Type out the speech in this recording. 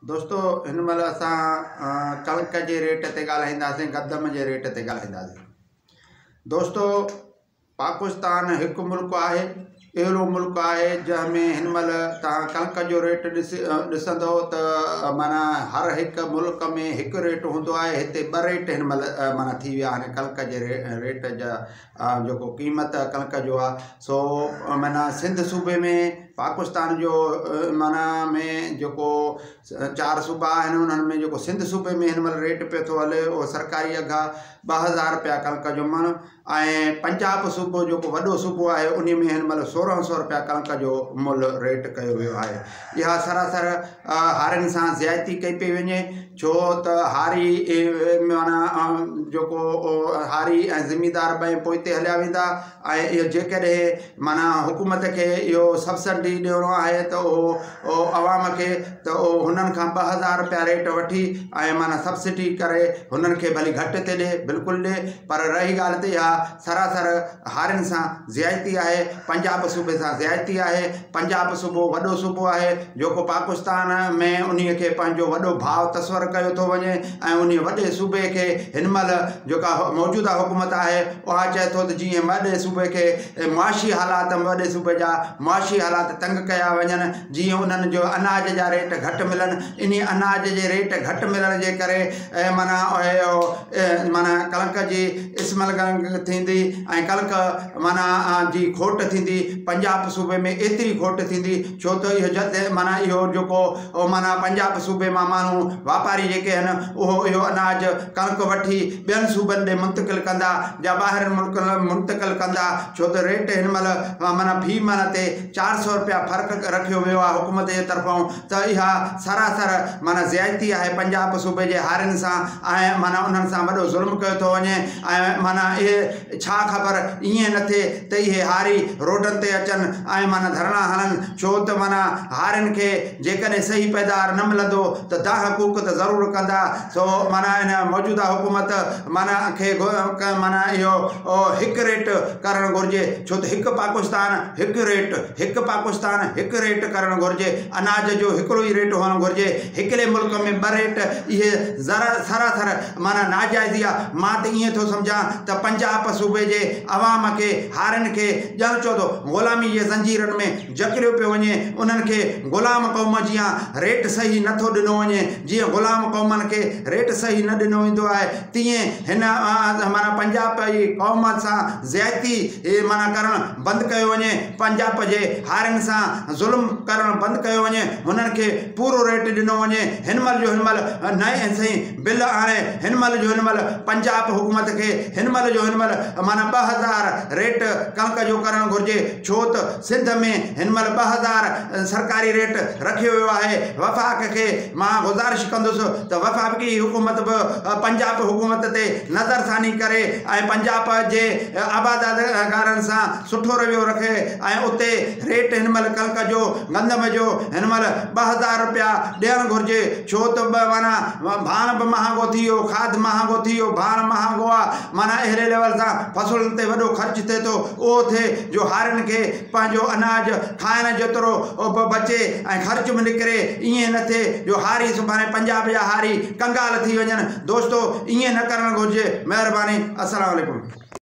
दोस्तों इन महिल असां कणक जे रेट ते ॻाल्हाईंदासीं, गंदम जे रेट ते ॻाल्हाईंदासीं। दोस्तों पाकिस्तान हिकु मुल्क आहे, अहिड़ो मुल्क आहे जंहिंमें हिन महिल तव्हां कणक जो रेट ॾिसंदो त माना हर हिकु मुल्क में हिकु रेट हूंदो आहे। हिते ॿ रेट हिन महिल माना थी विया आहिनि कणक जे रेट जा, जेको क़ीमत कणक जो आहे सो माना सिंध सूबे में पाकिस्तान जो माना में जेको 4 सूबा आहिनि उन्हनि में जेको सिंध सूबे में हिन महिल रेट पियो थो हले उहो सरकारी अघु आहे 2000 रुपया कणक जो मण। ऐं पंजाब सूबो जेको वॾो सूबो आहे उन में हिन महिल 1600 रुपया कणक जो मुल रेट कयो वियो आहे। इहा सरासर हारियुनि सां ज़्यादती कई पई वञे, छो त हारी माना जेको हारी ऐं ज़मींदार ॿई पोइते हलिया वेंदा ऐं इहो जेकॾहिं माना हुकूमत खे इहो सब्सिडी ॾियणो आहे त उहो अवाम खे त हुननि खां 2000 रुपया रेट वठी ऐं माना सब्सिडी करे हुननि खे भली घटि ते ॾिए, बिल्कुलु ॾिए, पर रही ॻाल्हि त इहा सरासर हारियुनि सां ज़्यादती आहे, पंजाब सूबे सां ज़्यादती आहे। पंजाब सूबो वॾो सूबो आहे जेको पाकिस्तान में उन खे पंहिंजो वॾो भाव तस्वर कयो थो वञे ऐं उन वॾे सूबे खे हिन महिल जेका मौजूदा हुकूमत आहे उहा चए थो त जीअं वॾे सूबे खे मुआशी हालात वॾे सूबे जा मुआशी हालात तंग कया वञनि, जीअं उन्हनि जो अनाज जा रेट घटि मिलनि, इन अनाज जे रेट घटि मिलण जे करे माना माना कणक जी इस्मल थींदी ऐं कणक माना जी खोट थींदी। पंजाब सूबे में एतिरी खोट थींदी छो त इहो जिते माना इहो जेको माना पंजाब सूबे मां माण्हू वापारी जेके आहिनि उहो इहो अनाज कणक वठी ॿियनि सूबनि ॾे मुंतक़िल कंदा या ॿाहिरि मुल्क मुंतक़िल कंदा, छो त रेट हिन महिल माना फी मन ते 400 रुपया फ़र्क़ु रखियो वियो आहे हुकूमत जे तरफ़ां। त इहा सरासर माना ज़्यादती आहे पंजाब सूबे जे हारियुनि सां ऐं माना उन्हनि सां वॾो ज़ुल्म कयो थो वञे। ऐं माना इहे छा ख़बर ईअं न थिए त इहे हारी रोडनि ते अचनि ऐं माना धरना हलनि, छो त माना हारियुनि खे जेकॾहिं सही पैदावार न मिलंदो त दा हक़ूक़ त ज़रूरु कंदा। सो माना इन मौजूदा हुकूमत माना खे माना इहो हिकु रेट करणु घुरिजे, छो त हिकु पाकिस्तान हिकु रेट, हिकु पाकिस्तान हिकु रेट करणु घुरिजे। अनाज जो हिकिड़ो ई रेट हुअणु घुरिजे, हिकिड़े मुल्क में 2 रेट इहे सरासर माना नाजाइज़ी आहे। मां त ईअं थो सम्झां त पंजाब सूबे जे अवाम खे हारियुनि खे ॼण चओ थो ग़ुलामी जे ज़ंजीरनि में जकड़ियो पियो वञे, उन्हनि खे ग़ुलाम क़ौम जीअं रेट सही नथो ॾिनो वञे, जीअं ग़ुलाम क़ौमनि खे रेट सही न ॾिनो वेंदो आहे तीअं हिन माना पंजाब जी क़ौम सां ज़्यादती माना करणु बंदि कयो वञे, पंजाब जे हारियुनि सां ज़ुल्म करणु बंदि कयो वञे, हुननि खे पूरो रेट ॾिनो वञे। हिन महिल नए सही बिल आणे हिन महिल पंजाब हुकूमत खे हिन महिल माना 2000 रेट कणक जो करणु घुरिजे, छो त सिंध में हिन महिल 2000 सरकारी रेट रखियो वियो आहे। वफ़ाक़ खे मां गुज़ारिश कंदुसि त वफ़ाक़ी हुकूमत बि पंजाब हुकूमत ते नज़रसानी करे ऐं पंजाब जे आबादगारनि सां सुठो रवैयो रखे ऐं उते रेट हिन महिल कणक जो गंदम जो हिन महिल 2000 रुपया ॾियणु घुरिजे, छो त माना भाण बि महांगो थी वियो, खाद महांगो थी वियो, भाण महांगो आहे, माना अहिड़े लेवल सां फसुलनि ते वॾो ख़र्च थिए थो, उहो थिए जो हारियुनि खे पंहिंजो अनाज खाइण जेतिरो बचे ऐं ख़र्च में निकिरे, ईअं न थिए जो हारी सुभाणे पंजाब जा हारी कंगाल थी वञनि। दोस्तो ईअं न करणु घुरिजे। महिरबानी, अस्सलाम वालेकुम।